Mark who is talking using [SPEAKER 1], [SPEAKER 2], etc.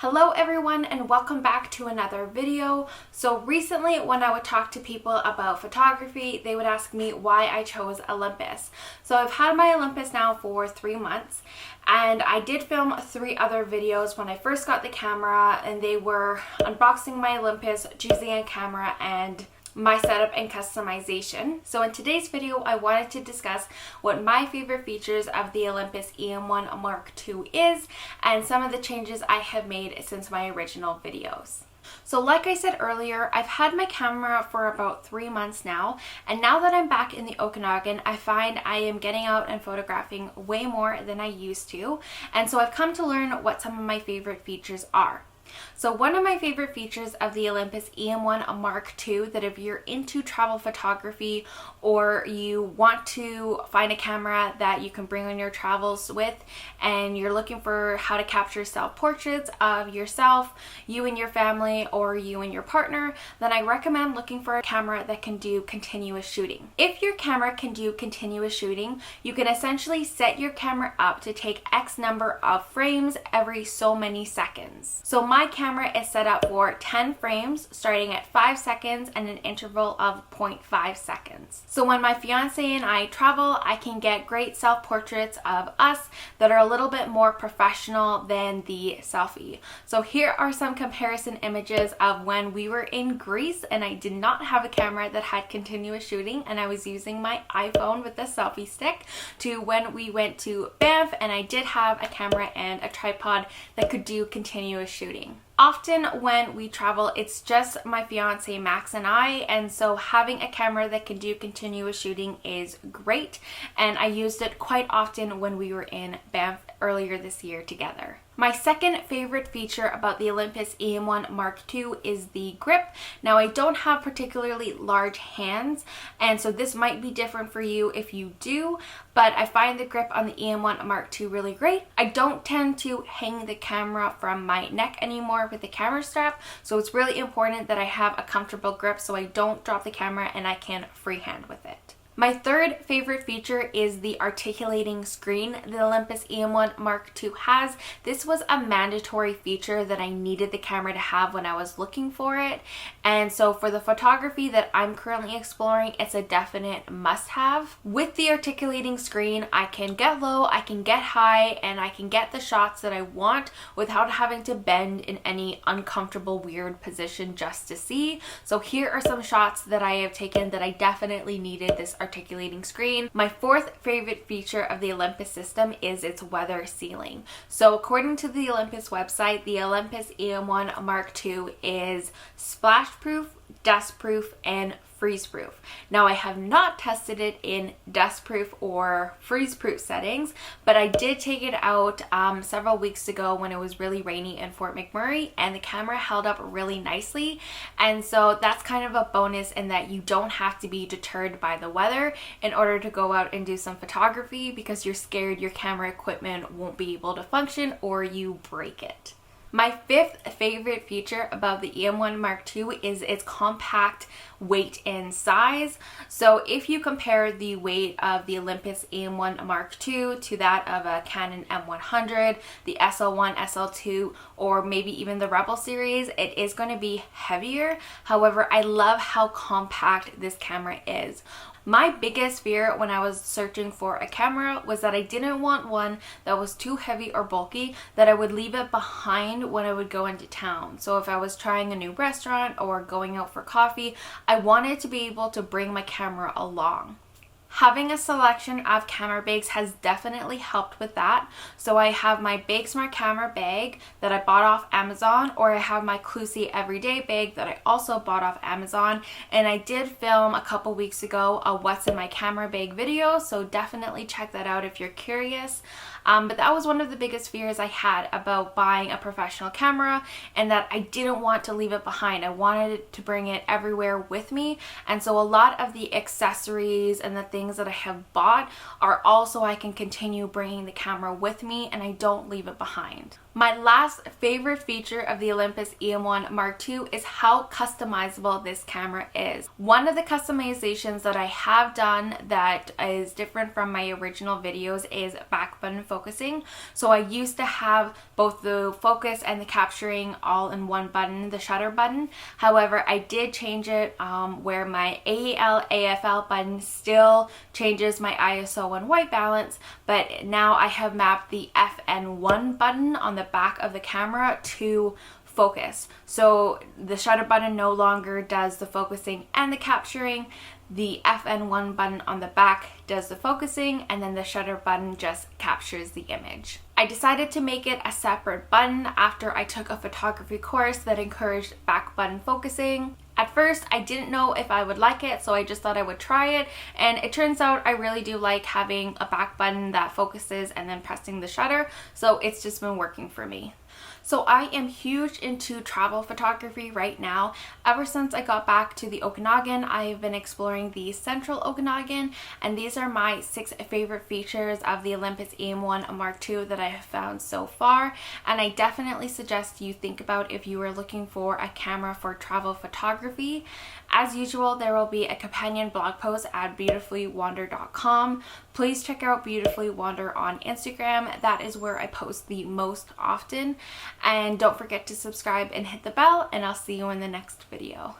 [SPEAKER 1] Hello everyone and welcome back to another video. So recently when I would talk to people about photography, they would ask me why I chose Olympus. So I've had my Olympus now for 3 months and I did film 3 other videos when I first got the camera, and they were unboxing my Olympus, choosing a camera, and my setup and customization. So in today's video, I wanted to discuss what my favorite features of the Olympus EM1 Mark II is and some of the changes I have made since my original videos. So like I said earlier, I've had my camera for about 3 months now, and now that I'm back in the Okanagan, I find I am getting out and photographing way more than I used to, and so I've come to learn what some of my favorite features are. So one of my favorite features of the Olympus EM1 Mark II, that if you're into travel photography or you want to find a camera that you can bring on your travels with, and you're looking for how to capture self-portraits of yourself, you and your family, or you and your partner, then I recommend looking for a camera that can do continuous shooting. If your camera can do continuous shooting, you can essentially set your camera up to take X number of frames every so many seconds. So my camera is set up for 10 frames starting at 5 seconds and an interval of 0.5 seconds. So when my fiance and I travel, I can get great self-portraits of us that are a little bit more professional than the selfie. So here are some comparison images of when we were in Greece and I did not have a camera that had continuous shooting and I was using my iPhone with a selfie stick, to when we went to Banff and I did have a camera and a tripod that could do continuous shooting. Often when we travel, it's just my fiance Max and I, and so having a camera that can do continuous shooting is great, and I used it quite often when we were in Banff earlier this year together. My second favorite feature about the Olympus EM1 Mark II is the grip. Now I don't have particularly large hands, and so this might be different for you if you do, but I find the grip on the EM1 Mark II really great. I don't tend to hang the camera from my neck anymore with the camera strap, so it's really important that I have a comfortable grip so I don't drop the camera and I can freehand with it. My third favorite feature is the articulating screen the Olympus EM1 Mark II has. This was a mandatory feature that I needed the camera to have when I was looking for it, and so for the photography that I'm currently exploring, it's a definite must-have. With the articulating screen, I can get low, I can get high, and I can get the shots that I want without having to bend in any uncomfortable weird position just to see. So here are some shots that I have taken that I definitely needed this articulating screen. My fourth favorite feature of the Olympus system is its weather sealing. So according to the Olympus website, the Olympus EM1 Mark II is splash proof, dust proof, and freeze proof. Now I have not tested it in dust proof or freeze proof settings, but I did take it out several weeks ago when it was really rainy in Fort McMurray, and the camera held up really nicely, and so that's kind of a bonus in that you don't have to be deterred by the weather in order to go out and do some photography because you're scared your camera equipment won't be able to function or you break it. My fifth favorite feature about the EM1 Mark II is its compact weight and size. So if you compare the weight of the Olympus EM1 Mark II to that of a Canon M100, the SL1, SL2, or maybe even the Rebel series, it is going to be heavier. However, I love how compact this camera is. My biggest fear when I was searching for a camera was that I didn't want one that was too heavy or bulky, that I would leave it behind when I would go into town. So if I was trying a new restaurant or going out for coffee, I wanted to be able to bring my camera along. Having a selection of camera bags has definitely helped with that. So I have my Bag Smart camera bag that I bought off Amazon, or I have my Clusi Everyday bag that I also bought off Amazon, and I did film a couple weeks ago a what's in my camera bag video, so definitely check that out if you're curious. But that was one of the biggest fears I had about buying a professional camera, and that I didn't want to leave it behind. I wanted to bring it everywhere with me, and so a lot of the accessories and the things that I have bought are also I can continue bringing the camera with me and I don't leave it behind. My last favorite feature of the Olympus EM1 Mark II is how customizable this camera is. One of the customizations that I have done that is different from my original videos is back button focusing. So I used to have both the focus and the capturing all in one button, the shutter button. However, I did change it where my AEL AFL button still changes my ISO and white balance, but now I have mapped the FN1 button on the back of the camera to focus. So the shutter button no longer does the focusing and the capturing. The FN1 button on the back does the focusing, and then the shutter button just captures the image. I decided to make it a separate button after I took a photography course that encouraged back button focusing. At first, I didn't know if I would like it, so I just thought I would try it, and it turns out I really do like having a back button that focuses and then pressing the shutter, so it's just been working for me. So I am huge into travel photography right now. Ever since I got back to the Okanagan, I have been exploring the central Okanagan, and these are my 6 favorite features of the Olympus EM1 Mark II that I have found so far, and I definitely suggest you think about if you are looking for a camera for travel photography. As usual, there will be a companion blog post at beautifullywander.com. Please check out Beautifully Wander on Instagram. That is where I post the most often. And don't forget to subscribe and hit the bell, and I'll see you in the next video.